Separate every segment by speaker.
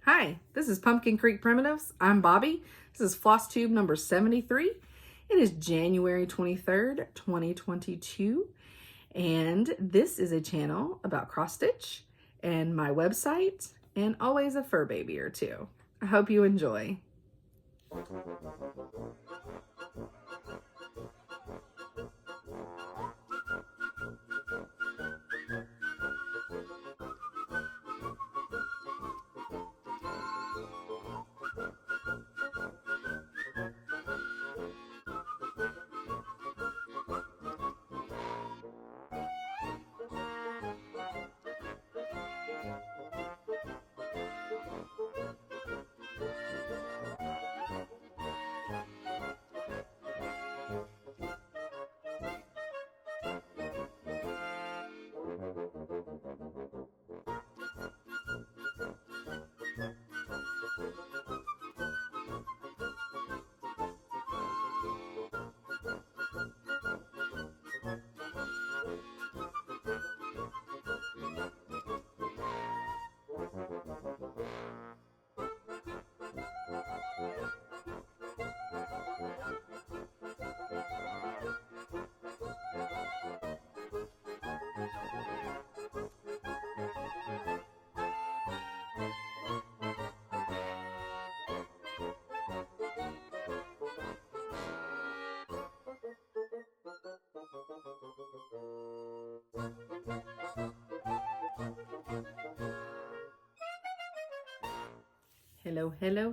Speaker 1: Hi, this is Pumpkin Creek Primitives. I'm Bobby. This is Flosstube number 73. It is January 23rd, 2022, and this is a channel about cross stitch and my website and always a fur baby or two. I hope you enjoy.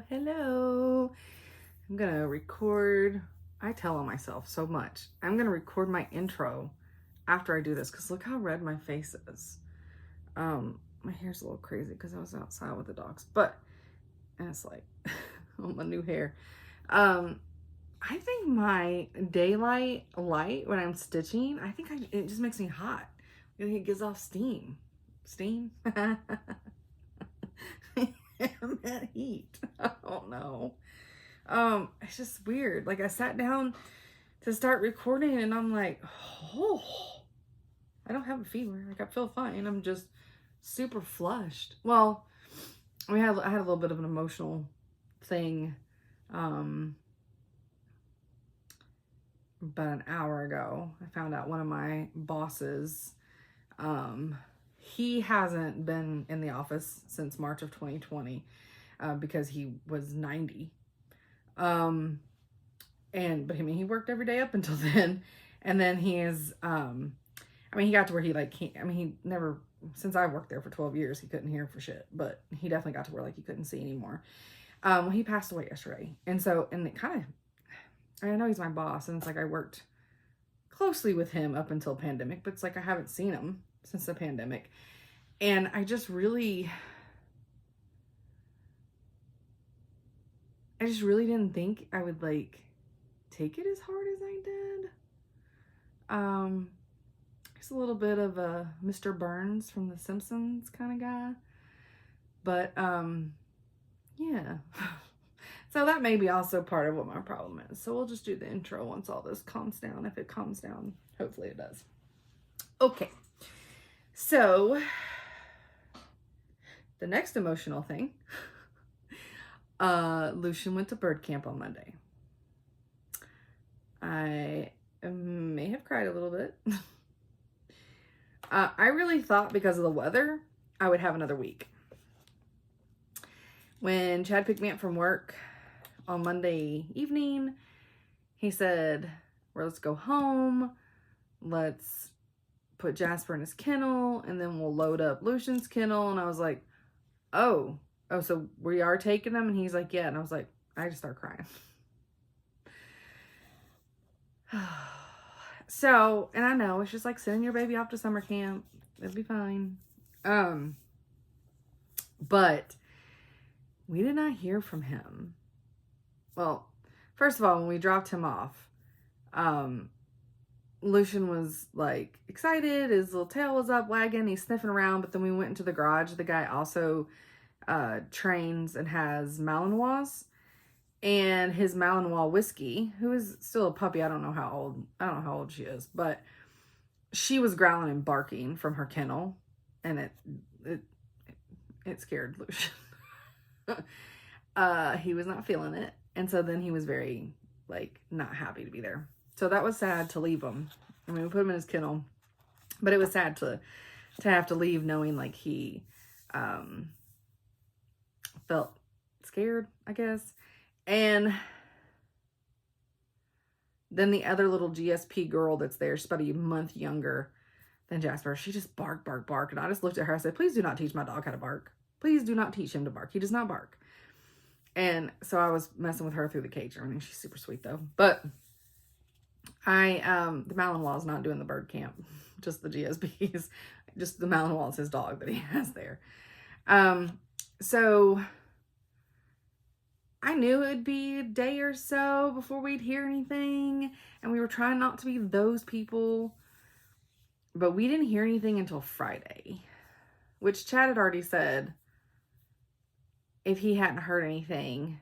Speaker 1: Hello. I'm gonna record. I tell on myself so much. I'm gonna record my intro after I do this because look how red my face is. My hair's a little crazy because I was outside with the dogs, and it's like my new hair. I think my daylight light when I'm stitching, it just makes me hot. I think it gives off steam. Steam? That heat. I don't know. It's just weird. Like I sat down to start recording and I'm like, oh, I don't have a fever. Like I feel fine. I'm just super flushed. Well, I had a little bit of an emotional thing about an hour ago. I found out one of my bosses, he hasn't been in the office since March of 2020 because he was 90. But I mean, he worked every day up until then. And then he got to where he never, since I worked there for 12 years, he couldn't hear for shit, but he definitely got to where like he couldn't see anymore. Well, he passed away yesterday. And it kind of, I know he's my boss and it's like I worked closely with him up until pandemic, but it's like I haven't seen him since the pandemic. And I just really didn't think I would like take it as hard as I did. He's a little bit of a Mr. Burns from The Simpsons kind of guy. But yeah. So that may be also part of what my problem is. So we'll just do the intro once all this calms down. If it calms down, hopefully it does. Okay. So the next emotional thing, Lucian went to bird camp on Monday. I may have cried a little bit. I really thought because of the weather, I would have another week. When Chad picked me up from work on Monday evening, he said, well, let's go home. Let's put Jasper in his kennel and then we'll load up Lucian's kennel. And I was like, oh, so we are taking them? And he's like, yeah. And I was like, I just started crying. So, and I know it's just like sending your baby off to summer camp. It'll be fine. But we did not hear from him. Well, first of all, when we dropped him off, Lucian was like excited. His little tail was up wagging. He's sniffing around. But then we went into the garage. The guy also trains and has Malinois. And his Malinois whiskey, who is still a puppy. I don't know how old she is, but she was growling and barking from her kennel, and it scared Lucian. he was not feeling it. And so then he was very, like, not happy to be there. So that was sad to leave him. I mean, we put him in his kennel, but it was sad to have to leave knowing, like, he felt scared, I guess. And then the other little GSP girl that's there, she's about a month younger than Jasper, she just barked. And I just looked at her, I said, please do not teach my dog how to bark. Please do not teach him to bark. He does not bark. And so I was messing with her through the cage and everything. She's super sweet though. But the Malinois is not doing the bird camp, just the GSPs. Just the Malinois is his dog that he has there. So I knew it'd be a day or so before we'd hear anything. And we were trying not to be those people. But we didn't hear anything until Friday. Which Chad had already said, if he hadn't heard anything,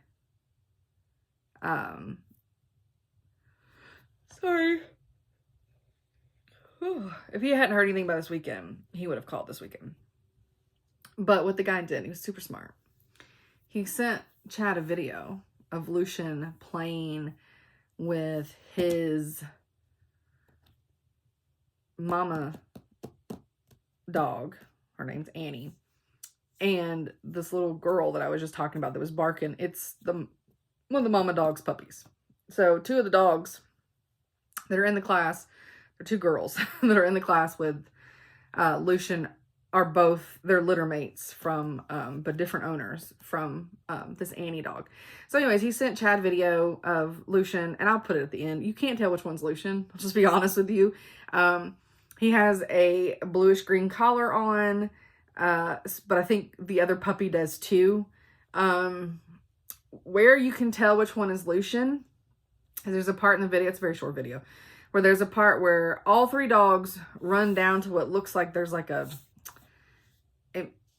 Speaker 1: if he hadn't heard anything by this weekend, he would have called this weekend. But what the guy did, he was super smart. He sent Chad a video of Lucian playing with his mama dog. Her name's Annie. And this little girl that I was just talking about that was barking, it's one of the mama dog's puppies. So two of the dogs that are in the class, or two girls that are in the class with Lucian, are both their litter mates from, but different owners from this Annie dog. So anyways, he sent Chad video of Lucian, and I'll put it at the end. You can't tell which one's Lucian. I'll just be honest with you. He has a bluish green collar on. But I think the other puppy does too. Where you can tell which one is Lucian, there's a part in the video, it's a very short video, where there's a part where all three dogs run down to what looks like there's like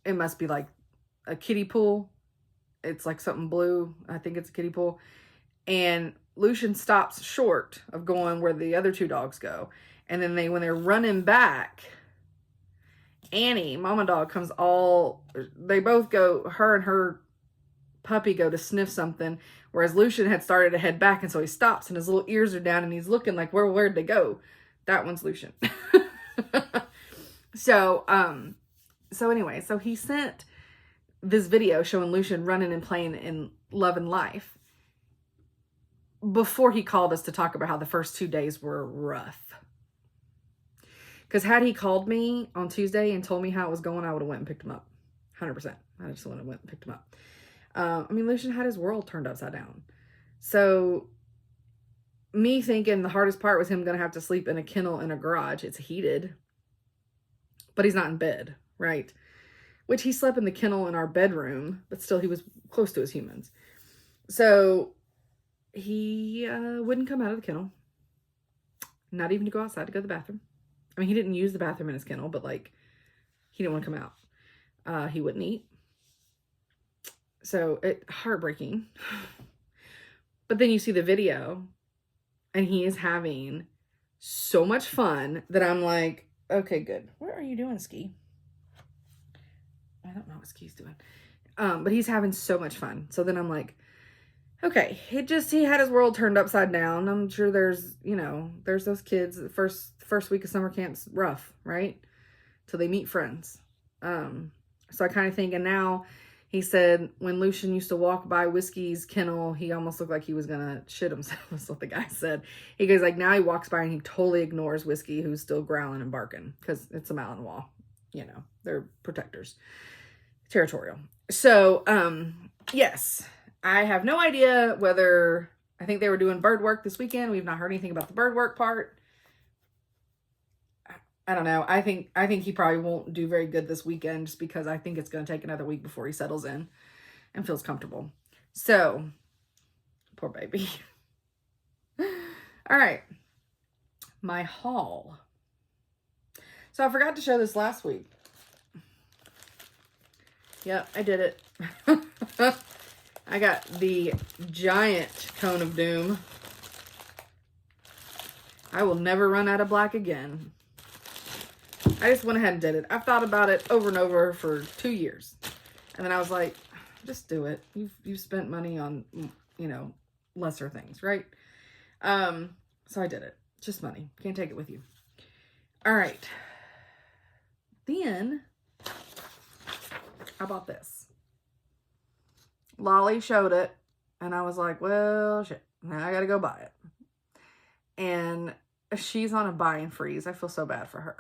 Speaker 1: it must be like a kiddie pool. It's like something blue. I think it's a kiddie pool. And Lucian stops short of going where the other two dogs go. And then when they're running back, Annie, mama dog, they both go, her and her puppy go to sniff something, whereas Lucian had started to head back, and so he stops and his little ears are down and he's looking like, where'd they go? That one's Lucian. So anyway, so he sent this video showing Lucian running and playing in Love and Life before he called us to talk about how the first 2 days were rough. Because had he called me on Tuesday and told me how it was going, I would have went and picked him up. 100%. I just went and picked him up. I mean, Lucian had his world turned upside down. So me thinking the hardest part was him going to have to sleep in a kennel in a garage. It's heated. But he's not in bed, right? Which he slept in the kennel in our bedroom, but still he was close to his humans. So he wouldn't come out of the kennel. Not even to go outside to go to the bathroom. I mean, he didn't use the bathroom in his kennel, but like, he didn't want to come out. He wouldn't eat. So heartbreaking. But then you see the video and he is having so much fun that I'm like, okay, good. What are you doing, Ski? I don't know what Ski's doing. But he's having so much fun. So then I'm like, okay, he had his world turned upside down. I'm sure there's those kids, the first week of summer camp's rough, right? Till they meet friends. So I kind of think, and now he said when Lucian used to walk by Whiskey's kennel, he almost looked like he was going to shit himself. That's what the guy said. He goes like, now he walks by and he totally ignores Whiskey, who's still growling and barking because it's a Malinois. They're protectors. Territorial. So, yes, I have no idea whether, I think they were doing bird work this weekend. We've not heard anything about the bird work part. I don't know. I think he probably won't do very good this weekend just because I think it's going to take another week before he settles in and feels comfortable. So, poor baby. All right. My haul. So I forgot to show this last week. Yep, I did it. I got the giant cone of doom. I will never run out of black again. I just went ahead and did it. I've thought about it over and over for 2 years. And then I was like, Just do it. You've spent money on, lesser things, right? So I did it. Just money. Can't take it with you. All right. Then I bought this. Lolly showed it, and I was like, well, shit. Now I gotta go buy it. And she's on a buying freeze. I feel so bad for her.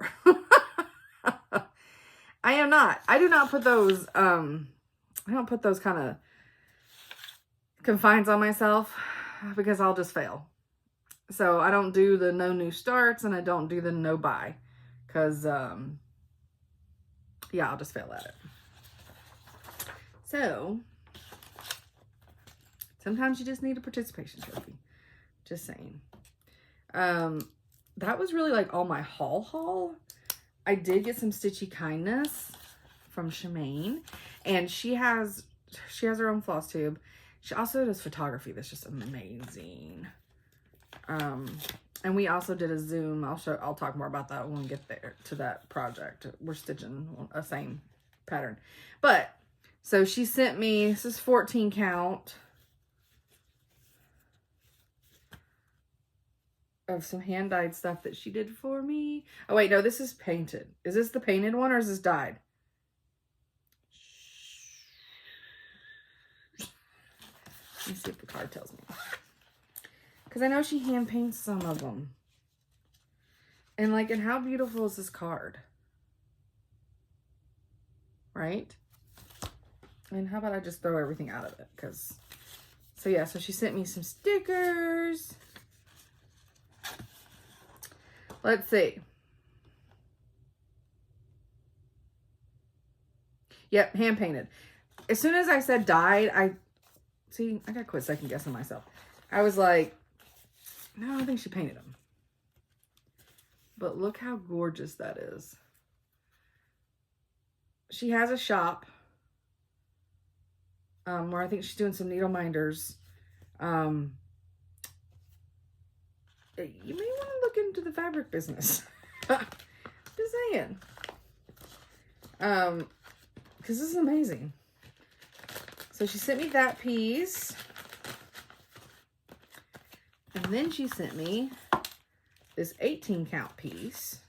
Speaker 1: I am not. I do not put those, I don't put those kind of confines on myself because I'll just fail. So I don't do the no new starts, and I don't do the no buy because, yeah, I'll just fail at it. So sometimes you just need a participation trophy. Just saying. That was really like all my haul. I did get some Stitchy Kindness from Shemaine, and she has her own Flosstube. She also does photography that's just amazing. And we also did a Zoom. I'll talk more about that when we get there to that project. We're stitching a same pattern. But so she sent me, this is 14 count of some hand dyed stuff that she did for me. Oh wait, no, this is painted. Is this the painted one or is this dyed? Let me see if the card tells me. Because I know she hand paints some of them. And like, and how beautiful is this card? Right? And how about I just throw everything out of it? Because, so yeah, so she sent me some stickers. Let's see. Yep, hand painted. As soon as I said dyed, I gotta quit second guessing myself. I was like, no, I don't think she painted them. But look how gorgeous that is. She has a shop where I think she's doing some needle minders. You may want to look into the fabric business. Just saying. Because this is amazing. So she sent me that piece. And then she sent me this 18 count piece.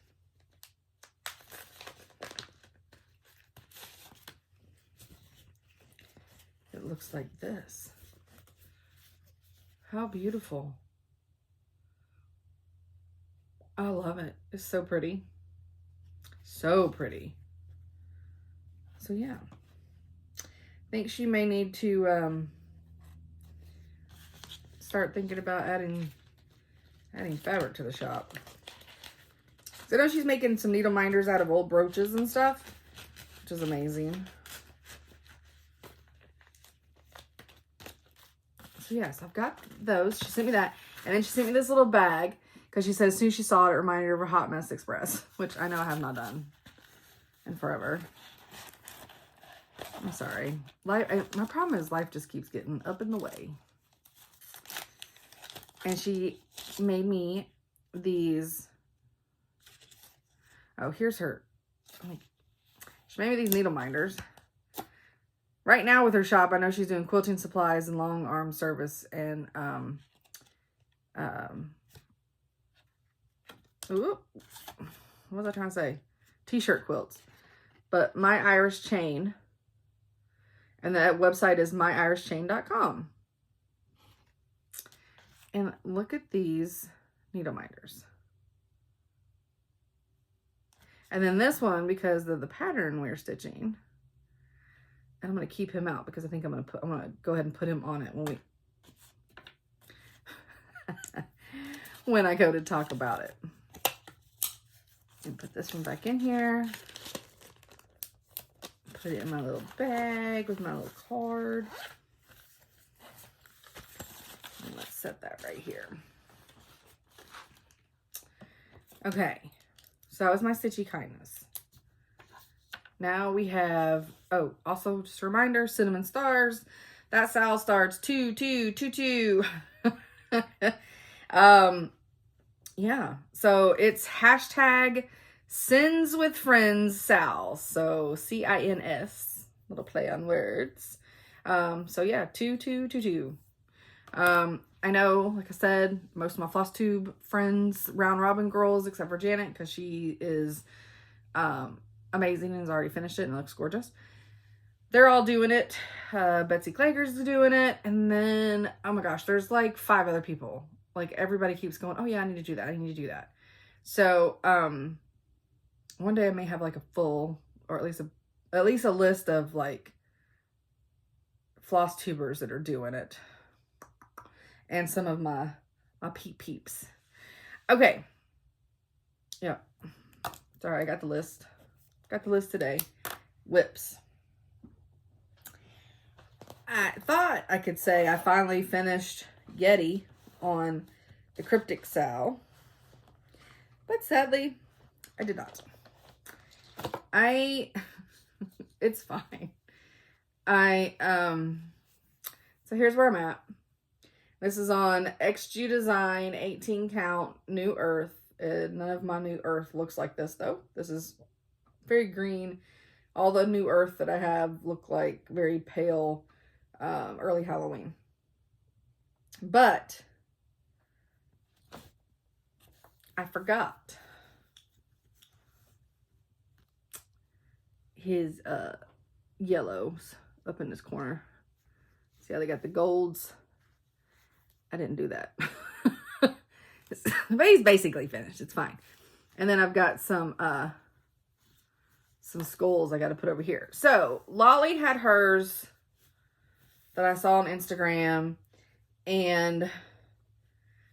Speaker 1: It looks like this. How beautiful. I love it. It's so pretty. So pretty. So yeah. I think she may need to start thinking about adding fabric to the shop. So I know she's making some needle minders out of old brooches and stuff, which is amazing. So yes, I've got those. She sent me that. And then she sent me this little bag because she said as soon as she saw it, it reminded her of her Hot Mess Express, which I know I have not done in forever. I'm sorry. My problem is life just keeps getting up in the way. And she made me these. Oh, here's her. She made me these needle minders. Right now with her shop, I know she's doing quilting supplies and long arm service and ooh, what was I trying to say? T-shirt quilts. But My Irish Chain, and that website is myirishchain.com. And look at these needle minders. And then this one, because of the pattern we're stitching, and I'm going to keep him out because I think I'm going to go ahead and put him on it when when I go to talk about it. And put this one back in here. Put it in my little bag with my little card. And let's set that right here. Okay. So that was my Stitchy Kindness. Now we have, oh, also just a reminder, Cinnamon Stars. That Sal starts 2-2-2-2. Yeah, so it's hashtag Sins with Friends Sal. So CINS, little play on words. So yeah, 2, 2, 2, 2. I know, like I said, most of my Flosstube friends, round robin girls, except for Janet, because she is amazing and has already finished it and it looks gorgeous. They're all doing it. Betsy Klager's doing it. And then, oh my gosh, there's like 5 other people. Like everybody keeps going, oh yeah, I need to do that. I need to do that. So, one day I may have like a full, or at least a list of like floss tubers that are doing it. And some of my peeps. Okay. Yeah. Sorry, I got the list. Got the list today. Whips. I thought I could say I finally finished Yeti on the Cryptic Sow. But sadly, I did not. It's fine. So here's where I'm at. This is on XG Design 18 count New Earth. None of my New Earth looks like this though. This is very green. All the New Earth that I have look like very pale early Halloween. But I forgot his yellows up in this corner. See how they got the golds? I didn't do that. But he's basically finished. It's fine. And then I've got some skulls I got to put over here. So Lolly had hers that I saw on Instagram, and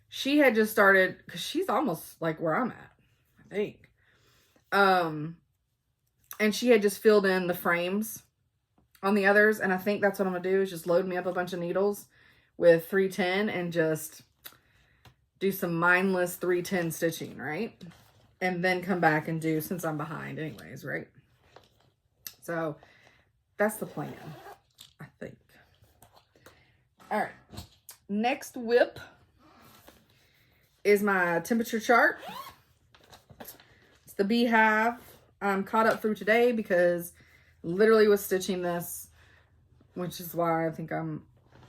Speaker 1: she had just started, because she's almost like where I'm at, I think. And she had just filled in the frames on the others, and I think that's what I'm gonna do, is just load me up a bunch of needles with 310 and just do some mindless 310 stitching, right? And then come back and do, since I'm behind anyways, right? So that's the plan, I think. All right, next whip is my temperature chart. It's the Beehive. I'm caught up through today because literally was stitching this, which is why I think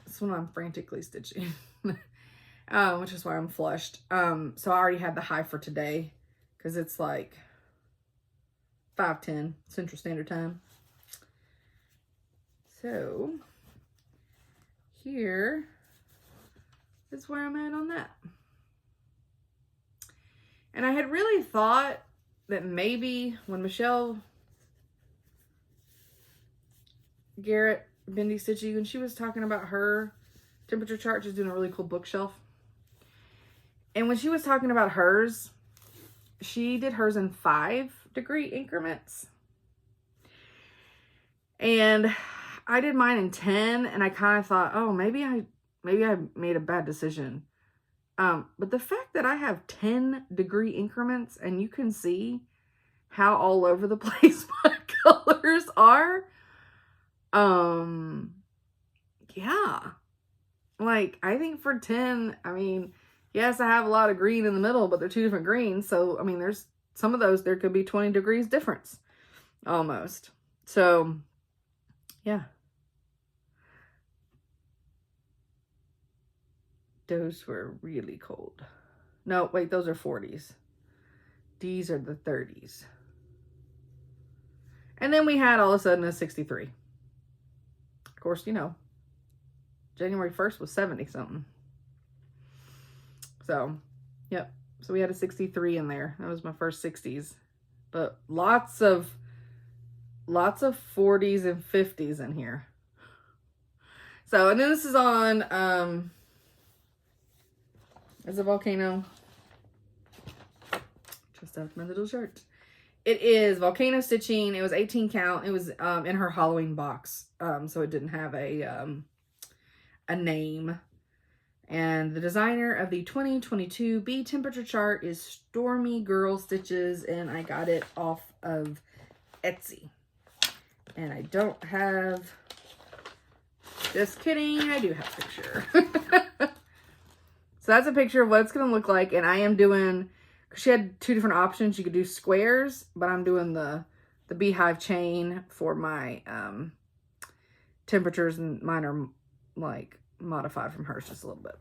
Speaker 1: it's when I'm frantically stitching, which is why I'm flushed. So I already had the high for today because it's like 5:10 Central Standard Time. So here is where I'm at on that. And I had really thought that maybe when Michelle Garrett, Bendy Stitchy, when she was talking about her temperature chart, she's doing a really cool bookshelf. And when she was talking about hers, she did hers in 5-degree increments. And I did mine in 10, and I kind of thought, oh, maybe I made a bad decision. But the fact that I have 10-degree increments, and you can see how all over the place my colors are, yeah. Like, I think for 10, I mean, yes, I have a lot of green in the middle, but they're 2 different greens. So, I mean, there's some of those, there could be 20 degrees difference, almost. So, yeah. Those were really cold. No, wait, those are 40s. These are the 30s. And then we had all of a sudden a 63. Of course, you know, January 1st was 70 something. So, yep. So we had a 63 in there. That was my first 60s. But lots of 40s and 50s in here. So, and then this is on, it's a volcano. Just out my little shirt. It is volcano stitching. It was 18 count. It was in her Halloween box, so it didn't have a name. And the designer of the 2022 bee temperature chart is Stormy Girl Stitches, and I got it off of Etsy. And I don't have. Just kidding. I do have a picture. So that's a picture of what it's going to look like. And I am doing, because she had 2 different options. You could do squares, but I'm doing the beehive chain for my temperatures, and mine are like modified from hers just a little bit.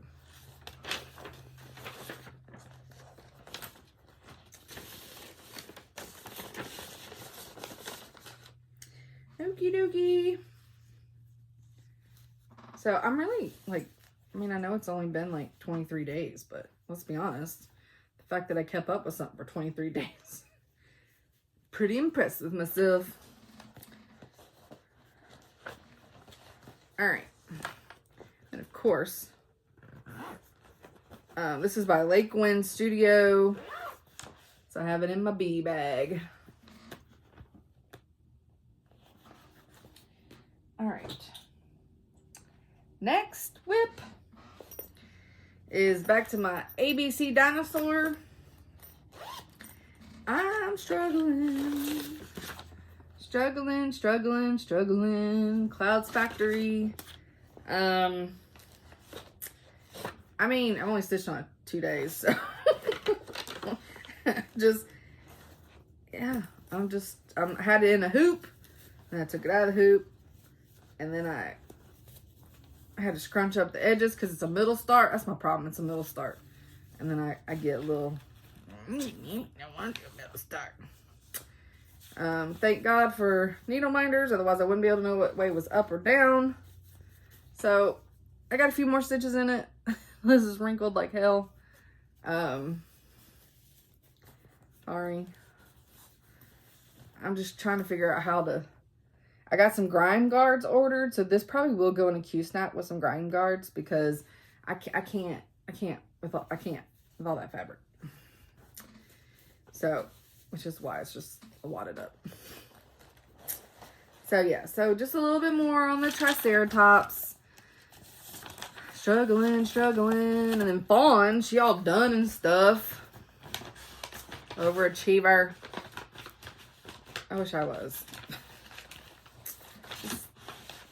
Speaker 1: Okie dokie. So I'm really like, I mean, I know it's only been like 23 days, but let's be honest, the fact that I kept up with something for 23 days, pretty impressed with myself. All right. And of course, this is by Lake Wind Studio. So I have it in my bee bag. All right. Next whip is back to my ABC dinosaur. I'm struggling. Clouds Factory. I mean, I only stitched on it 2 days, so just, yeah, I had it in a hoop, and I took it out of the hoop, and then I had to scrunch up the edges because it's a middle start. That's my problem. It's a middle start. And then I get a little, I want to do a middle start. Thank God for needle minders. Otherwise, I wouldn't be able to know what way was up or down. So I got a few more stitches in it. This is wrinkled like hell. Sorry. I'm just trying to figure out how to, I got some grind guards ordered, so this probably will go in a Q-snap with some grind guards because I can't with all that fabric. So, which is why it's just wadded up. So yeah, so just a little bit more on the Triceratops. Struggling, and then Fawn, she all done and stuff. Overachiever. I wish I was.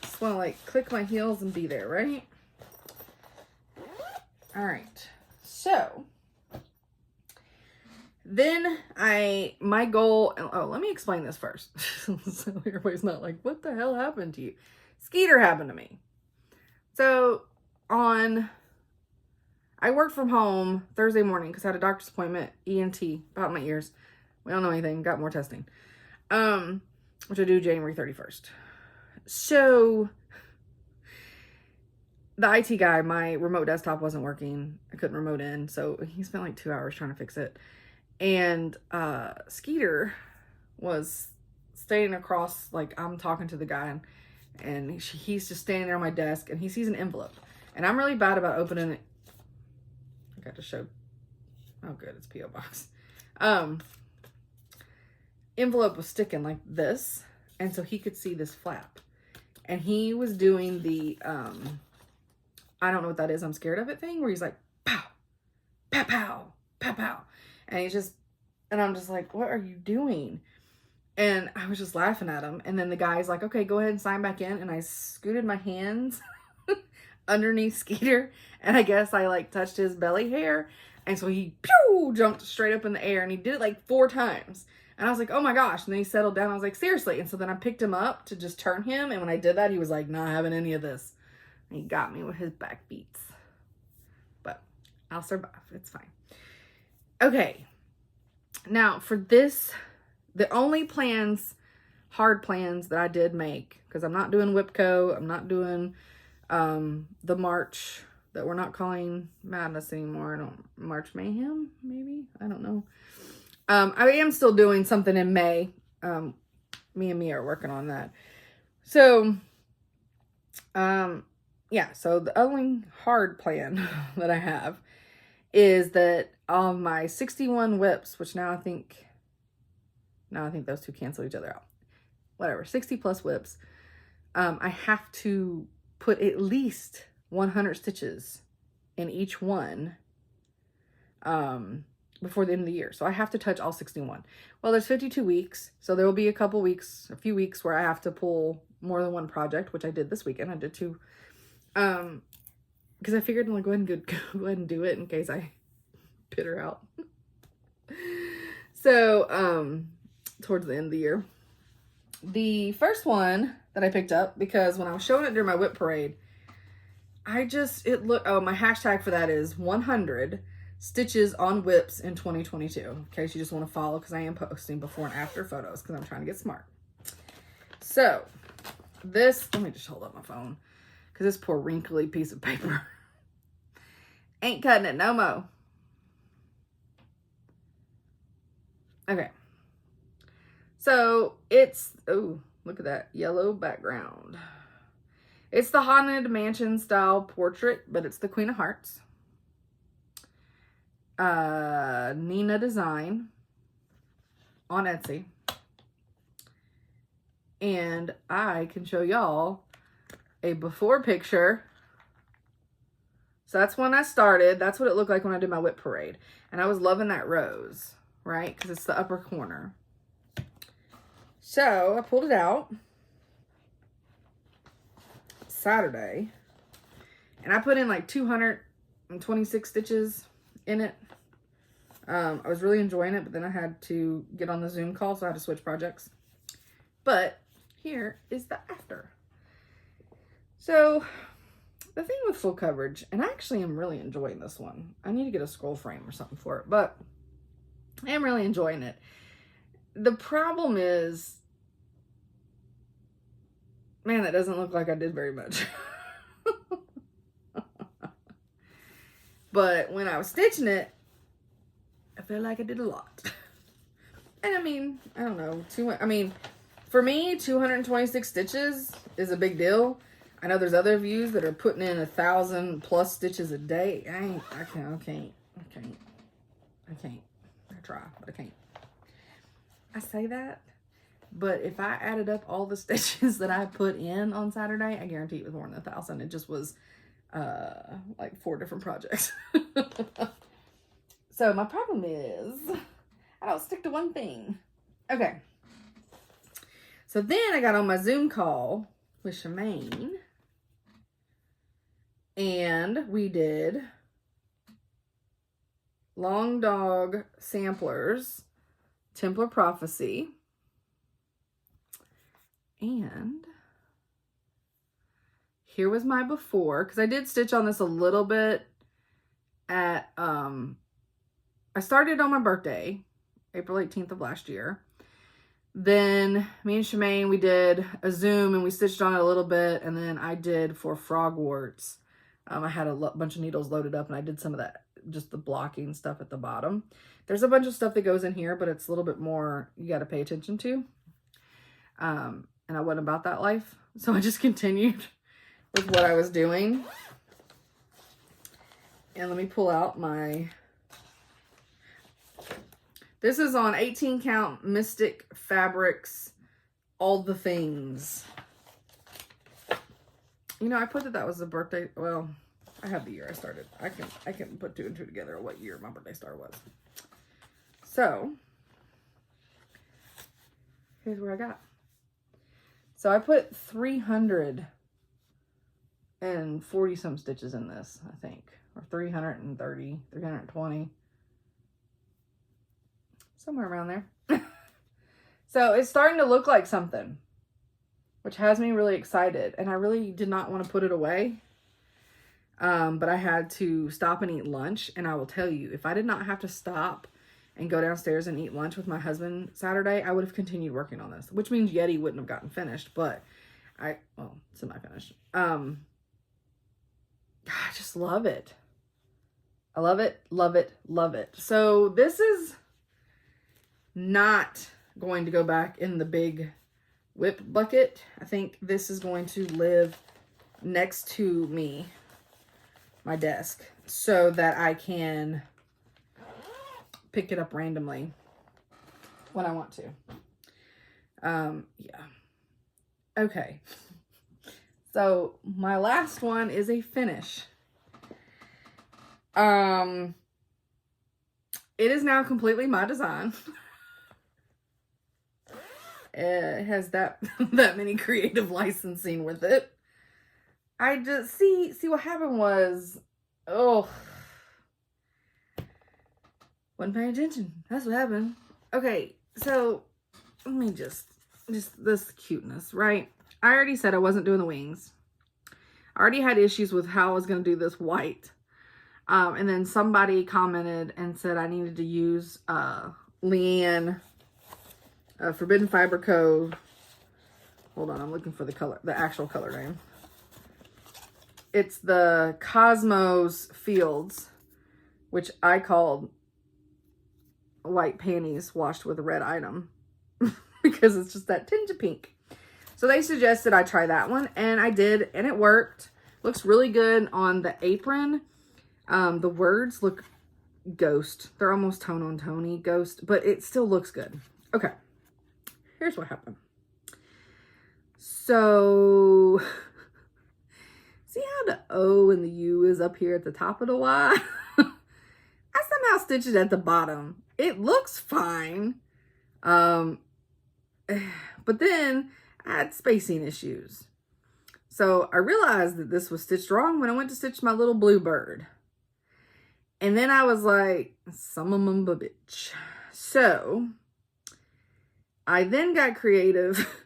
Speaker 1: Just want to like click my heels and be there, right? All right. So then my goal, oh, let me explain this first. So everybody's not like, what the hell happened to you? Skeeter happened to me. So I worked from home Thursday morning because I had a doctor's appointment, ENT, about my ears. We don't know anything, got more testing. Which I do January 31st. So the IT guy, my remote desktop wasn't working. I couldn't remote in. So he spent like 2 hours trying to fix it. And Skeeter was standing across, like I'm talking to the guy, and he's just standing there on my desk, and he sees an envelope. And I'm really bad about opening it. I got to show. Oh, good. It's P.O. Box. Envelope was sticking like this. And so he could see this flap. And he was doing the, I don't know what that is, I'm scared of it thing, where he's like, pow, pow, pow, pow, pow. And I'm just like, what are you doing? And I was just laughing at him. And then the guy's like, okay, go ahead and sign back in. And I scooted my hands underneath Skeeter, and I guess I like touched his belly hair, and so he jumped straight up in the air, and he did it like 4 times, and I was like, oh my gosh. And then he settled down. I was like, seriously? And so then I picked him up to just turn him, and when I did that, he was like, not having any of this. And he got me with his back beats, but I'll survive. It's fine. Okay, now for this, the only hard plans that I did make, because I'm not doing Whipco, I'm not doing the March that we're not calling Madness anymore. March Mayhem, maybe? I don't know. I am still doing something in May. Me and Mia are working on that. So, yeah, so the only hard plan that I have is that on my 61 whips, which now I think those two cancel each other out. Whatever, 60 plus whips. I have to put at least 100 stitches in each one before the end of the year. So I have to touch all 61. Well, there's 52 weeks, so there will be a few weeks where I have to pull more than one project, which I did this weekend. I did 2. Because I figured I'm like, go ahead and do it in case I pit her out. So, towards the end of the year. The first one that I picked up because when I was showing it during my whip parade, my hashtag for that is 100 stitches on whips in 2022. In case you just want to follow, because I am posting before and after photos because I'm trying to get smart. So let me just hold up my phone because this poor wrinkly piece of paper ain't cutting it no mo. Okay. So it's, oh, look at that yellow background. It's the Haunted Mansion style portrait, but it's the Queen of Hearts. Nina design on Etsy. And I can show y'all a before picture. So that's when I started. That's what it looked like when I did my whip parade. And I was loving that rose, right? Because it's the upper corner. So I pulled it out Saturday. And I put in like 226 stitches in it. I was really enjoying it, but then I had to get on the Zoom call, so I had to switch projects. But here is the after. So the thing with full coverage, and I actually am really enjoying this one. I need to get a scroll frame or something for it, but I am really enjoying it. The problem is, man, that doesn't look like I did very much. But when I was stitching it, I feel like I did a lot. And I mean, I don't know. For me, 226 stitches is a big deal. I know there's other views that are putting in 1,000+ stitches a day. I can't. I try, but I can't. I say that, but if I added up all the stitches that I put in on Saturday, I guarantee it was more than 1,000. It just was like 4 different projects. So my problem is I don't stick to one thing. Okay. So then I got on my Zoom call with Shemaine, and we did Long Dog Samplers, Templar Prophecy, and here was my before, because I did stitch on this a little bit at, I started on my birthday, April 18th of last year. Then me and Shemaine, we did a Zoom and we stitched on it a little bit. And then I did for Frogwarts. I had a bunch of needles loaded up and I did some of that, just the blocking stuff at the bottom. There's a bunch of stuff that goes in here, but it's a little bit more you got to pay attention to. And I wasn't about that life. So I just continued with what I was doing. And let me pull out my... This is on 18 count Mystic Fabrics, all the things. You know, I put that was the birthday. Well, I have the year I started. I can put 2 and 2 together what year my birthday star was. So here's where I got. So I put 340 some stitches in this, I think, or 330, 320. Somewhere around there. So it's starting to look like something, which has me really excited. And I really did not want to put it away. But I had to stop and eat lunch. And I will tell you, if I did not have to stop and go downstairs and eat lunch with my husband Saturday, I would have continued working on this, which means Yeti wouldn't have gotten finished, but semi-finished. I just love it. I love it, love it, love it. So this is not going to go back in the big whip bucket. I think this is going to live next to me, my desk, so that I can pick it up randomly when I want to. Yeah. Okay. So my last one is a finish. It is now completely my design. It has that many creative licensing with it. I just see what happened was, wasn't paying attention. That's what happened. Okay, so let me just this cuteness, right? I already said I wasn't doing the wings. I already had issues with how I was going to do this white. And then somebody commented and said I needed to use Leanne Forbidden Fiber Co. Hold on, I'm looking for the color, the actual color name. It's the Cosmos Fields, which I called white panties washed with a red item because it's just that tinge of pink. So they suggested I try that one, and I did, and it worked. Looks really good on the apron. The words look ghost. They're almost tone on tony ghost, but it still looks good. Okay, here's what happened. So, see how the O and the U is up here at the top of the Y? I somehow stitched it at the bottom. It looks fine. But then I had spacing issues. So I realized that this was stitched wrong when I went to stitch my little blue bird. And then I was like, some of them a bitch. So I then got creative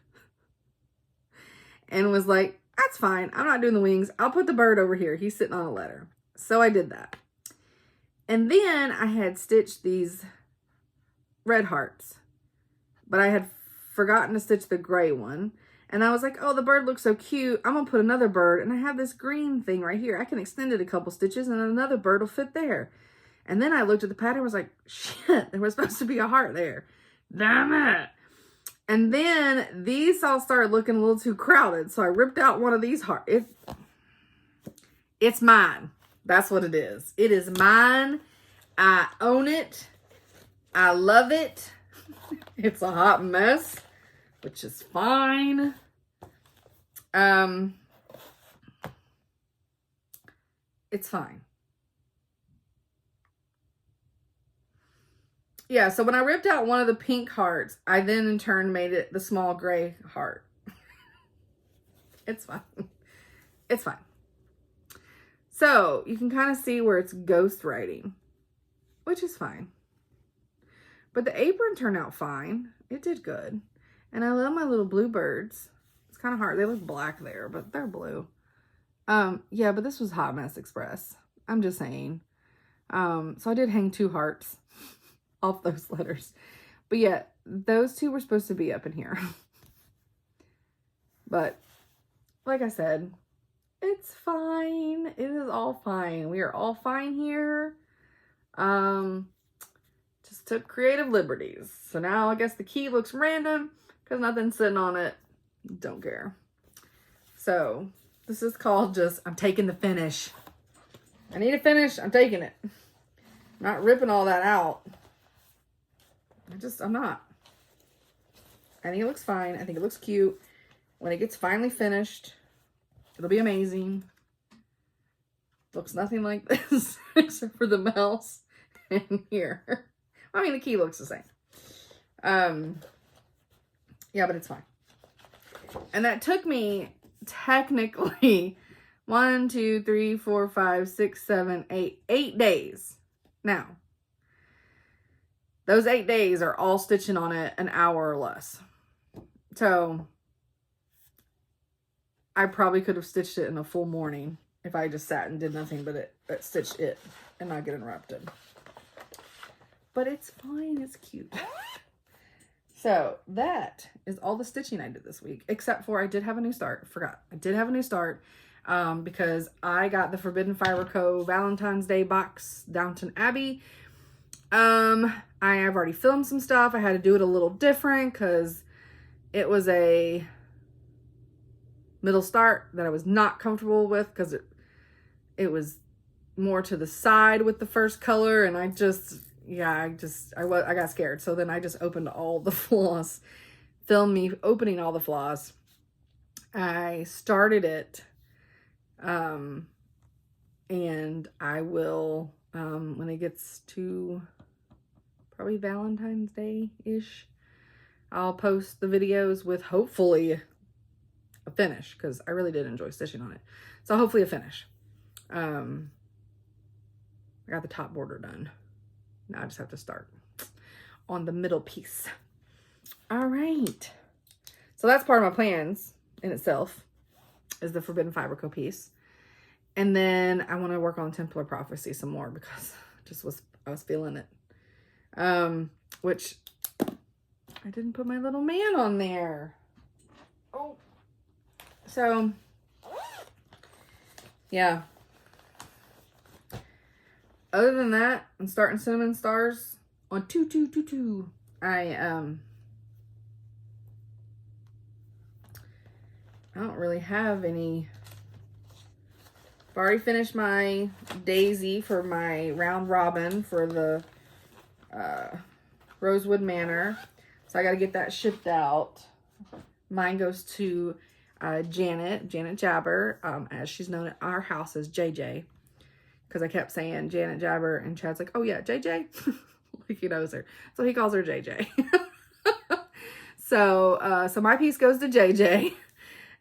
Speaker 1: and was like, that's fine. I'm not doing the wings. I'll put the bird over here. He's sitting on a letter. So I did that. And then I had stitched these red hearts, but I had forgotten to stitch the gray one. And I was like, oh, the bird looks so cute. I'm going to put another bird. And I have this green thing right here. I can extend it a couple stitches and another bird will fit there. And then I looked at the pattern and was like, shit, there was supposed to be a heart there. Damn it. And then these all started looking a little too crowded. So I ripped out one of these hearts. It's mine. That's what it is. It is mine. I own it. I love it. It's a hot mess, which is fine. It's fine. Yeah, so when I ripped out one of the pink hearts, I then in turn made it the small gray heart. It's fine. It's fine. So you can kind of see where it's ghost writing, which is fine. But the apron turned out fine. It did good. And I love my little blue birds. It's kind of hard. They look black there, but they're blue. Yeah, but this was Hot Mess Express. I'm just saying. So I did hang 2 hearts off those letters. But yeah, those 2 were supposed to be up in here. But like I said, it's fine. It is all fine. We are all fine here. Just took creative liberties. So now I guess the key looks random because nothing's sitting on it. Don't care. So this is called just, I'm taking the finish. I need a finish. I'm taking it. I'm not ripping all that out. I'm not. I think it looks fine. I think it looks cute. When it gets finally finished, it'll be amazing. Looks nothing like this except for the mouse in here. I mean, the key looks the same. Yeah, but it's fine. And that took me technically 1, 2, 3, 4, 5, 6, 7, 8 days. Now, those 8 days are all stitching on it an hour or less. So I probably could have stitched it in a full morning if I just sat and did nothing but stitched it and not get interrupted. But it's fine. It's cute. So that is all the stitching I did this week, except for I did have a new start. Forgot. I did have a new start because I got the Forbidden Fiber Co. Valentine's Day box, Downton Abbey. I have already filmed some stuff. I had to do it a little different because it was a middle start that I was not comfortable with because it was more to the side with the first color, and I got scared. So then I just opened all the floss, filmed me opening all the floss. I started it, and I will, when it gets to probably Valentine's Day-ish, I'll post the videos with hopefully a finish, because I really did enjoy stitching on it. So hopefully a finish. I got the top border done. Now I just have to start on the middle piece. All right. So that's part of my plans. in itself is the Forbidden Fiber piece. And then I want to work on Templar Prophecy some more because I was feeling it. Which I didn't put my little man on there. Oh. So, yeah. Other than that, I'm starting Cinnamon Stars on 2222. I don't really have any. I've already finished my Daisy for my round robin for the Rosewood Manor. So I got to get that shipped out. Mine goes to Janet Jabber, as she's known at our house as JJ. Because I kept saying Janet Jabber, and Chad's like, oh yeah, JJ. Like he knows her. So he calls her JJ. So my piece goes to JJ.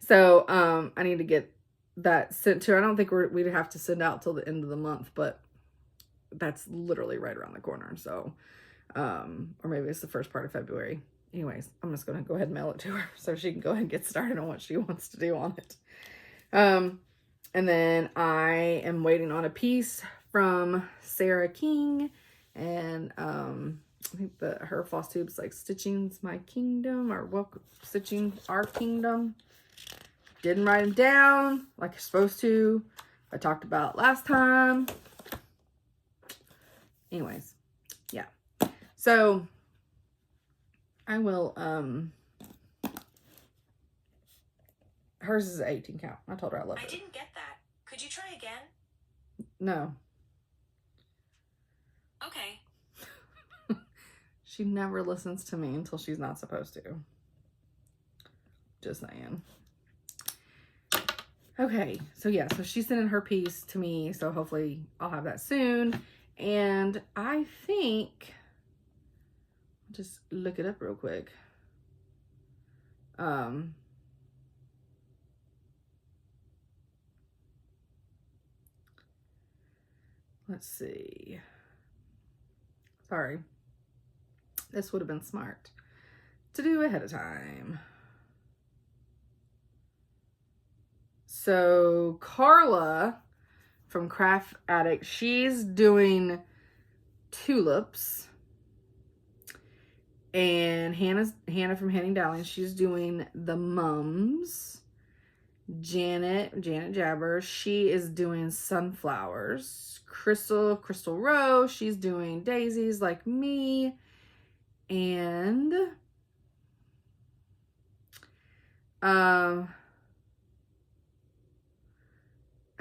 Speaker 1: So I need to get that sent to her. I don't think we'd have to send out till the end of the month, but that's literally right around the corner. So, or maybe it's the first part of February. Anyways, I'm just going to go ahead and mail it to her so she can go ahead and get started on what she wants to do on it. And then I am waiting on a piece from Sarah King, and I think her Flosstube is like Stitching's My Kingdom, or Welcome Stitching Our Kingdom. Didn't write them down like you're supposed to. I talked about last time. Anyways, yeah. So I will, hers is an 18 count. I told her I loved it.
Speaker 2: I didn't get that. Could you try again?
Speaker 1: No.
Speaker 2: Okay.
Speaker 1: She never listens to me until she's not supposed to. Just saying. Okay, so yeah, so she's sending her piece to me, so hopefully I'll have that soon. And I think, just look it up real quick. Let's see. Sorry. This would have been smart to do ahead of time. So Carla from Craft Addict, she's doing tulips. And Hannah from Henning Dowling, she's doing the mums. Janet Jabber, she is doing sunflowers. Crystal Rowe, she's doing daisies like me. And I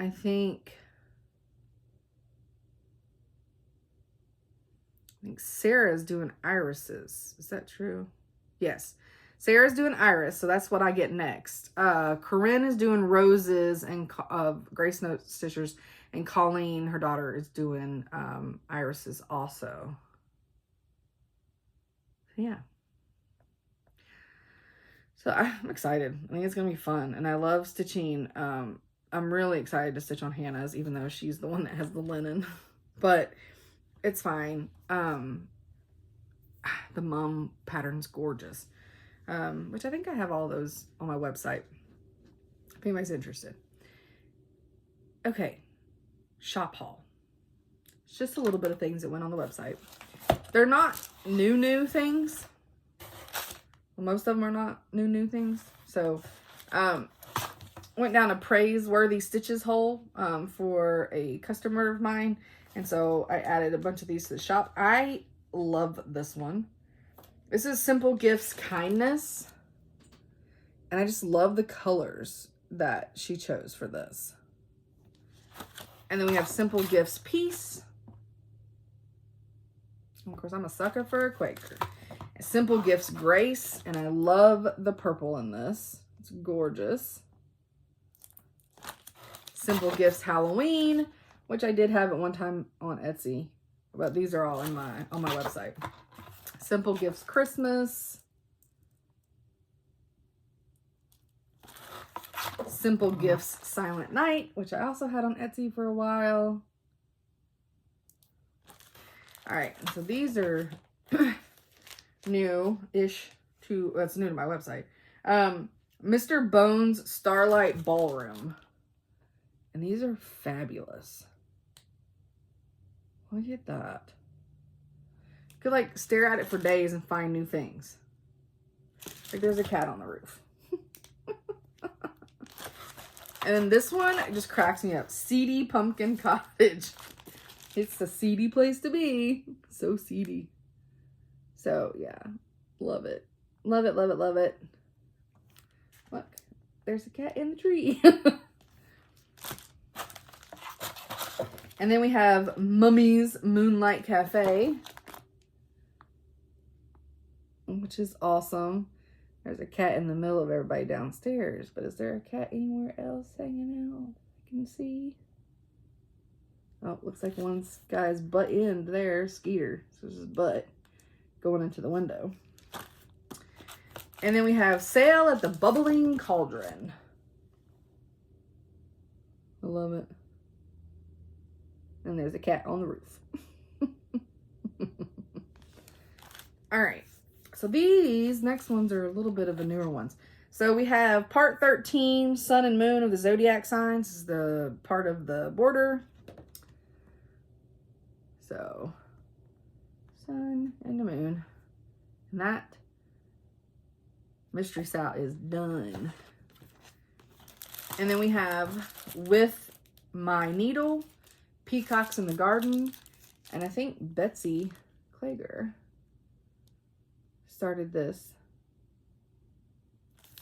Speaker 1: think Sarah's doing irises. Is that true? Yes. Sarah's doing iris, so that's what I get next. Corinne is doing roses and Grace Note Stitchers, and Colleen, her daughter, is doing irises also. Yeah. So I'm excited. I think it's going to be fun, and I love stitching. I'm really excited to stitch on Hannah's, even though she's the one that has the linen, but it's fine. The mum pattern's gorgeous. Which I think I have all those on my website, if anybody's interested. Okay, shop haul. It's just a little bit of things that went on the website. They're not new things. Well, most of them are not new things. So, went down a praiseworthy stitches hole for a customer of mine. And so I added a bunch of these to the shop. I love this one. This is Simple Gifts Kindness. And I just love the colors that she chose for this. And then we have Simple Gifts Peace. Of course, I'm a sucker for a Quaker. Simple Gifts Grace. And I love the purple in this. It's gorgeous. Simple Gifts Halloween, which I did have at one time on Etsy. But these are all on my website. Simple Gifts Christmas. Simple Gifts Silent Night, which I also had on Etsy for a while. All right, so these are new-ish to, well, it's new to my website. Mr. Bones Starlight Ballroom. And these are fabulous. Look at that. Could like stare at it for days and find new things. Like there's a cat on the roof. And then this one just cracks me up. Seedy Pumpkin Cottage. It's the seedy place to be. So seedy. So yeah, love it. Love it, love it, love it. Look, there's a cat in the tree. And then we have Mummy's Moonlight Cafe, which is awesome. There's a cat in the middle of everybody downstairs, but is there a cat anywhere else hanging out? I can see. Oh, looks like one guy's butt end there, Skeeter. So this is butt going into the window. And then we have Sail at the Bubbling Cauldron. I love it. And there's a cat on the roof. All right. So these next ones are a little bit of the newer ones. So we have part 13, Sun and Moon of the Zodiac Signs. This is the part of the border. So, Sun and the Moon. And that mystery set is done. And then we have With My Needle, Peacocks in the Garden, and I think Betsy Klager started this.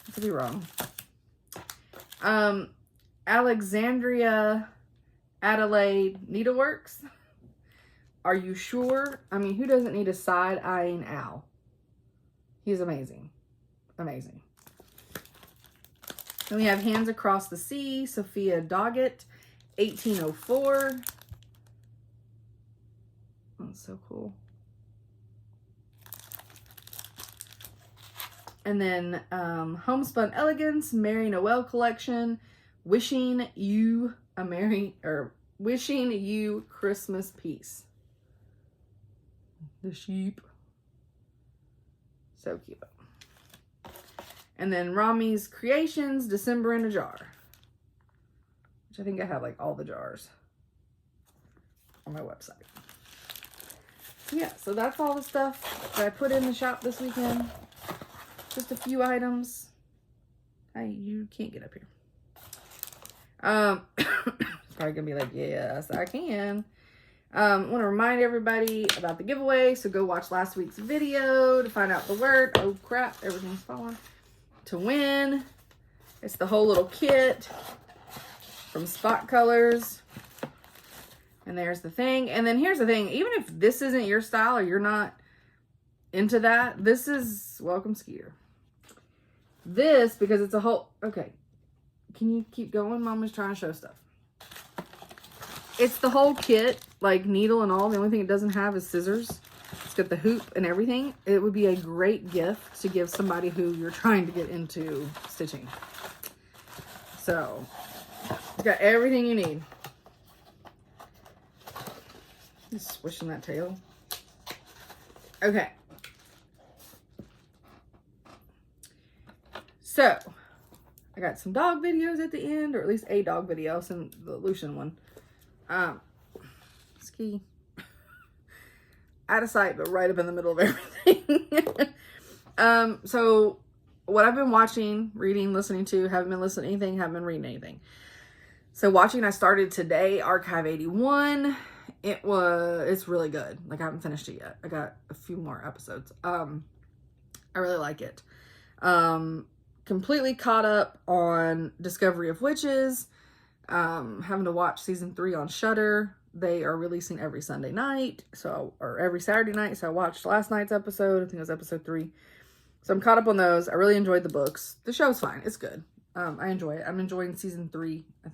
Speaker 1: I could be wrong. Alexandria Adelaide Needleworks. Are you sure? I mean, who doesn't need a side-eyeing owl? He's amazing. Amazing. Then we have Hands Across the Sea, Sophia Doggett, 1804. That's so cool. And then Homespun Elegance, Mary Noel Collection, Wishing You Christmas Peace. The sheep. So cute. And then Rami's Creations, December in a Jar. Which I think I have like all the jars on my website. Yeah, so that's all the stuff that I put in the shop this weekend. Just a few items. Hey, you can't get up here. It's probably gonna be like, yes, I can. I want to remind everybody about the giveaway. So go watch last week's video to find out the word. Oh crap, everything's falling. To win. It's the whole little kit from Spot Colors. And there's the thing. And then here's the thing. Even if this isn't your style or you're not into that, this is welcome, Skeeter. This, because it's a whole, okay. Can you keep going? Mama's trying to show stuff. It's the whole kit, like needle and all. The only thing it doesn't have is scissors. It's got the hoop and everything. It would be a great gift to give somebody who you're trying to get into stitching. So, it's got everything you need. Just swishing that tail. Okay. So, I got some dog videos at the end, or at least a dog video, some the Lucian one. Ski. Out of sight, but right up in the middle of everything. So what I've been watching, reading, listening to, haven't been listening to anything, haven't been reading anything. So watching, I started today, Archive 81. It's really good. Like I haven't finished it yet. I got a few more episodes. I really like it. Completely caught up on Discovery of Witches. Having to watch season 3 on Shudder. They are releasing every Sunday night, or every Saturday night. So I watched last night's episode. I think it was episode 3. So I'm caught up on those. I really enjoyed the books. The show's fine. It's good. I enjoy it. I'm enjoying season 3. I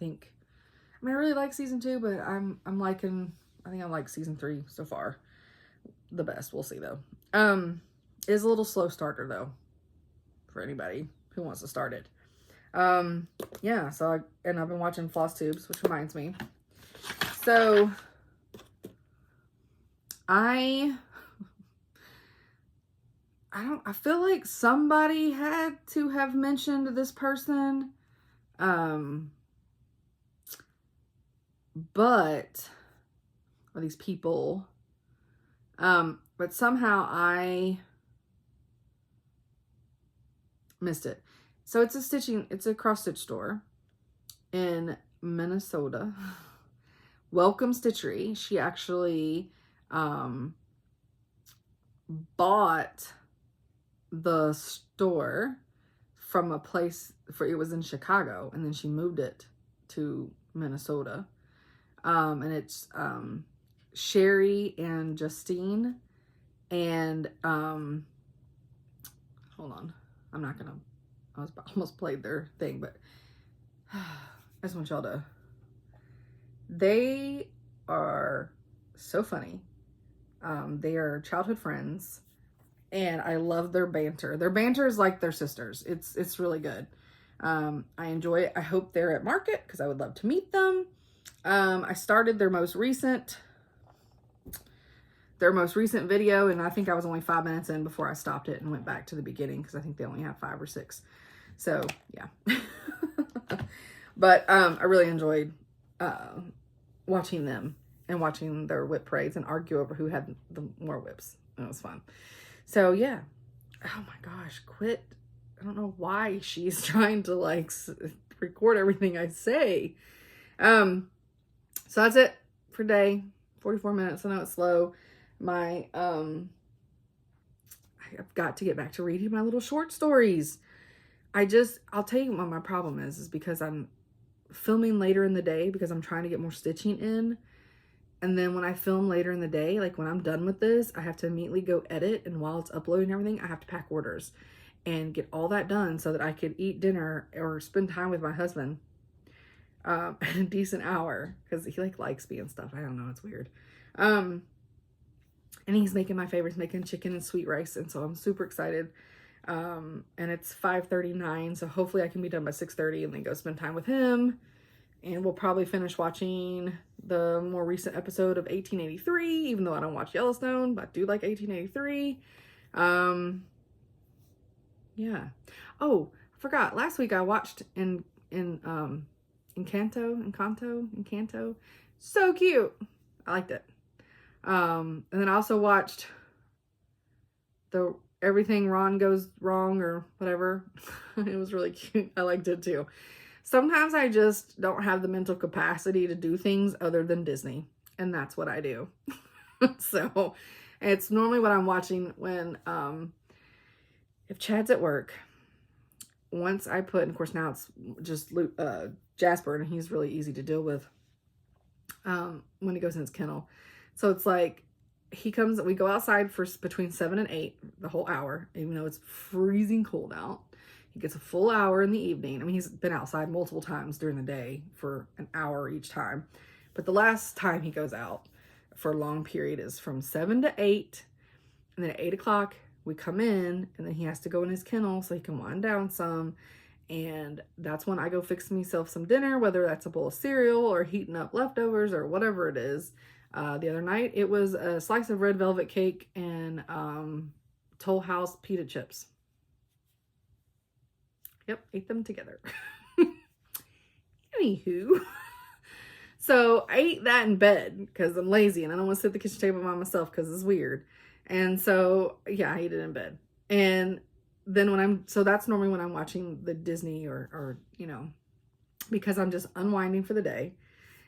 Speaker 1: really like season 2, but I think I like season 3 so far the best. We'll see though. It is a little slow starter though for anybody who wants to start it. Yeah, so I've been watching Flosstubes, which reminds me. So I I feel like somebody had to have mentioned this person. But, or these people. But somehow I missed it. So it's a cross stitch store in Minnesota. Welcome Stitchery. She actually bought the store from a place it was in Chicago, and then she moved it to Minnesota. And it's Sherry and Justine, and hold on, I almost played their thing, but I just want y'all to, they are so funny. They are childhood friends, and I love their banter. Their banter is like their sisters. It's really good. I enjoy it. I hope they're at market because I would love to meet them. I started their most recent video, and I think I was only 5 minutes in before I stopped it and went back to the beginning because I think they only have 5 or 6. So yeah. But I really enjoyed watching them and watching their whip parades and argue over who had the more whips. It was fun. So yeah. Oh my gosh, quit. I don't know why she's trying to like record everything I say. So that's it for day 44 minutes. I know it's slow. I've got to get back to reading my little short stories. I'll tell you what my problem is because I'm filming later in the day because I'm trying to get more stitching in. And then when I film later in the day, like when I'm done with this, I have to immediately go edit. And while it's uploading everything, I have to pack orders and get all that done so that I could eat dinner or spend time with my husband at a decent hour because he likes me and stuff. I don't know. It's weird. And he's making my favorites, making chicken and sweet rice. And so I'm super excited. And it's 5:39. So hopefully I can be done by 6:30 and then go spend time with him. And we'll probably finish watching the more recent episode of 1883, even though I don't watch Yellowstone, but I do like 1883. Yeah. Oh, I forgot. Last week I watched Encanto. So cute. I liked it. And then I also watched the Everything Ron Goes Wrong or whatever. It was really cute. I liked it too. Sometimes I just don't have the mental capacity to do things other than Disney. And that's what I do. So it's normally what I'm watching when, if Chad's at work, once I put, and of course now it's just Jasper, and he's really easy to deal with when he goes in his kennel. So it's like, we go outside for between 7 and 8, the whole hour, even though it's freezing cold out. He gets a full hour in the evening. I mean, he's been outside multiple times during the day for an hour each time. But the last time he goes out for a long period is from 7 to 8. And then at 8 o'clock, we come in, and then he has to go in his kennel so he can wind down some. And that's when I go fix myself some dinner, whether that's a bowl of cereal or heating up leftovers or whatever it is. The other night, it was a slice of red velvet cake and Toll House pita chips. Yep, ate them together. Anywho, so I ate that in bed because I'm lazy and I don't want to sit at the kitchen table by myself because it's weird. And so, yeah, I ate it in bed. And then that's normally when I'm watching the Disney or because I'm just unwinding for the day.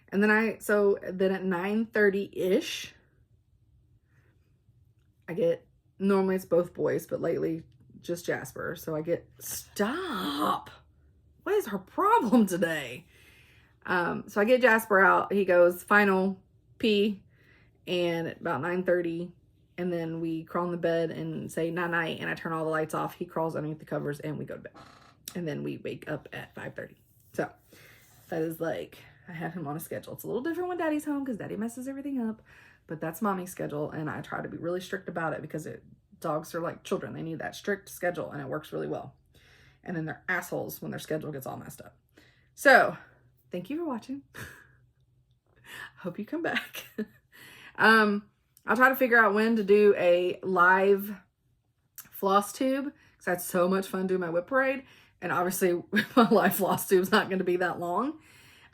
Speaker 1: And then at 9:30-ish, normally it's both boys, but lately just Jasper. So stop. What is her problem today? So I get Jasper out. He goes final pee, and at about 9:30, and then we crawl in the bed and say night-night, and I turn all the lights off. He crawls underneath the covers, and we go to bed. And then we wake up at 5:30. So that is like, I have him on a schedule. It's a little different when Daddy's home because Daddy messes everything up, but that's Mommy's schedule, and I try to be really strict about it because dogs are like children. They need that strict schedule, and it works really well. And then they're assholes when their schedule gets all messed up. So thank you for watching. Hope you come back. I'll try to figure out when to do a live Flosstube because I had so much fun doing my whip parade. And obviously my life Flosstube is not going to be that long.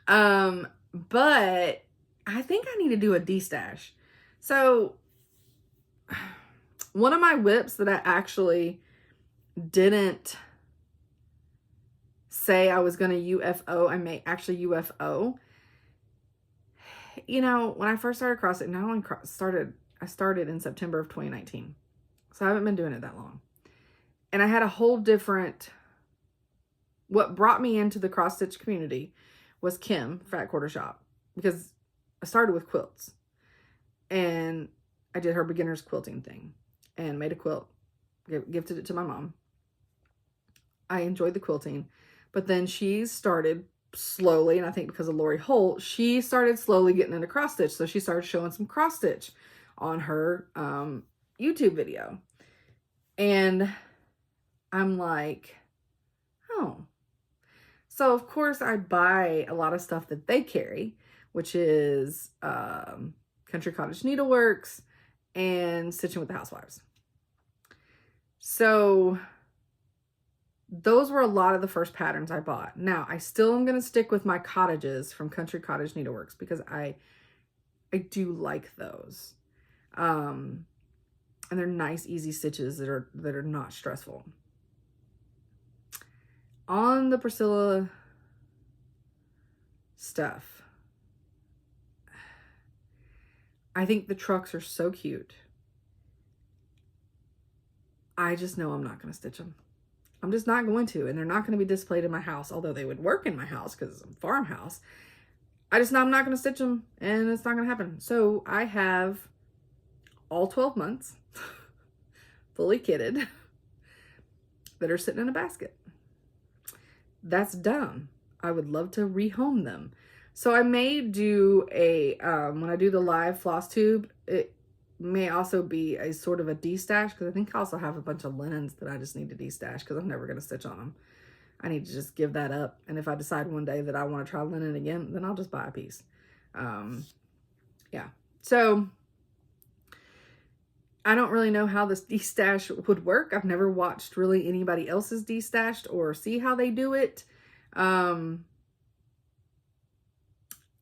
Speaker 1: But I think I need to do a D-stash. So one of my whips that I actually didn't say I was going to UFO, I may actually UFO. You know, when I first started CrossFit, I started in September of 2019. So I haven't been doing it that long. And I had a whole different, what brought me into the cross stitch community was Kim, Fat Quarter Shop, because I started with quilts and I did her beginner's quilting thing and made a quilt, gifted it to my mom. I enjoyed the quilting, but then she started slowly, and I think because of Lori Holt, she started slowly getting into cross stitch. So she started showing some cross stitch on her YouTube video. And I'm like, oh. So of course I buy a lot of stuff that they carry, which is Country Cottage Needleworks and Stitching with the Housewives. So those were a lot of the first patterns I bought. Now, I still am going to stick with my cottages from Country Cottage Needleworks because I do like those. And they're nice, easy stitches that are not stressful. On the Priscilla stuff, I think the trucks are so cute. I just know I'm not going to stitch them. I'm just not going to, and they're not going to be displayed in my house, although they would work in my house because it's a farmhouse. I just know I'm not going to stitch them, and it's not going to happen. So I have all 12 months fully kitted that are sitting in a basket. That's dumb. I would love to rehome them. So I may do a, when I do the live Flosstube, it may also be a sort of a de-stash because I think I also have a bunch of linens that I just need to de-stash because I'm never going to stitch on them. I need to just give that up. And if I decide one day that I want to try linen again, then I'll just buy a piece. Yeah. So I don't really know how this de-stash would work. I've never watched really anybody else's de-stashed or see how they do it. I'm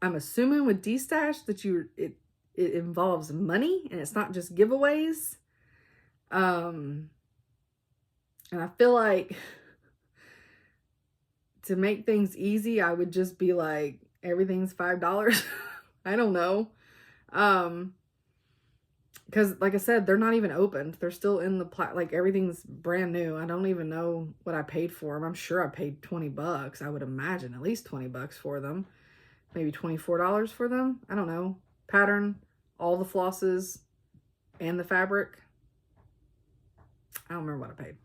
Speaker 1: assuming with de-stash that it involves money and it's not just giveaways. And I feel like to make things easy, I would just be like, everything's $5. I don't know. Because like I said, they're not even opened. They're still in the like everything's brand new. I don't even know what I paid for them. I'm sure I paid $20. I would imagine at least $20 for them. Maybe $24 for them. I don't know. Pattern, all the flosses, and the fabric. I don't remember what I paid.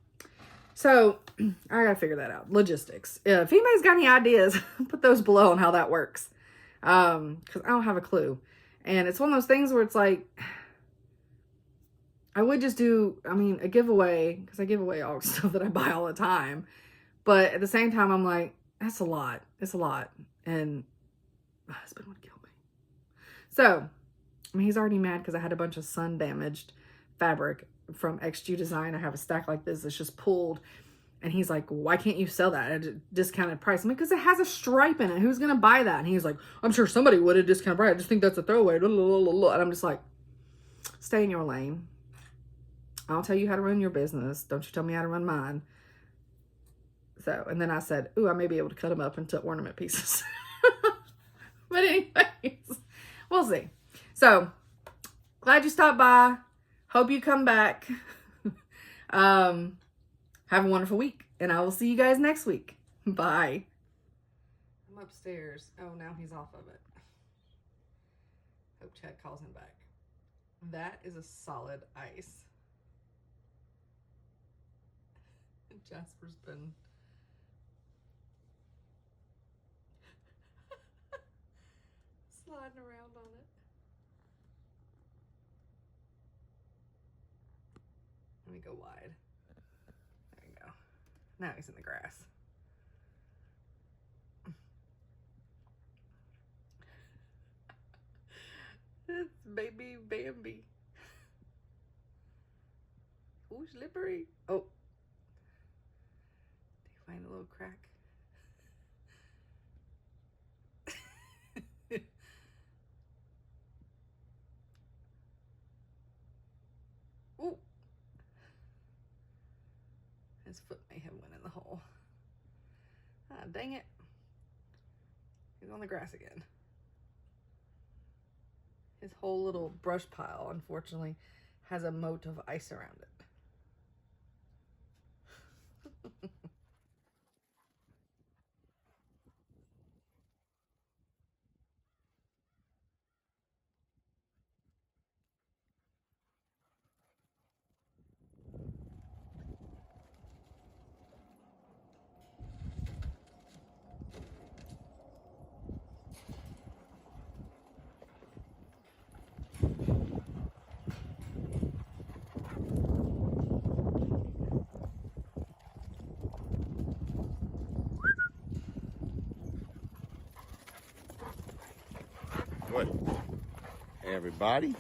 Speaker 1: So I gotta figure that out. Logistics. If anybody's got any ideas, put those below on how that works. Because I don't have a clue. And it's one of those things where it's like, I would just do, I mean, a giveaway, because I give away all stuff that I buy all the time. But at the same time, I'm like, that's a lot. It's a lot. And my husband would kill me. So, I mean, he's already mad because I had a bunch of sun damaged fabric from XG Design. I have a stack like this that's just pulled. And he's like, why can't you sell that at a discounted price? I'm like, because it has a stripe in it. Who's going to buy that? And he's like, I'm sure somebody would at discounted price. I just think that's a throwaway. And I'm just like, stay in your lane. I'll tell you how to run your business. Don't you tell me how to run mine. So, and then I said, ooh, I may be able to cut them up into ornament pieces. But anyways, we'll see. So, glad you stopped by. Hope you come back. Have a wonderful week. And I will see you guys next week. Bye. I'm upstairs. Oh, now he's off of it. Hope Chad calls him back. That is a solid ice. Jasper's been sliding around on it. Let me go wide. There you go. Now he's in the grass. It's baby Bambi. Ooh, slippery. Oh. Do you find a little crack? Ooh. His foot may have went in the hole. Ah, dang it. He's on the grass again. His whole little brush pile, unfortunately, has a moat of ice around it.
Speaker 3: What? Hey everybody,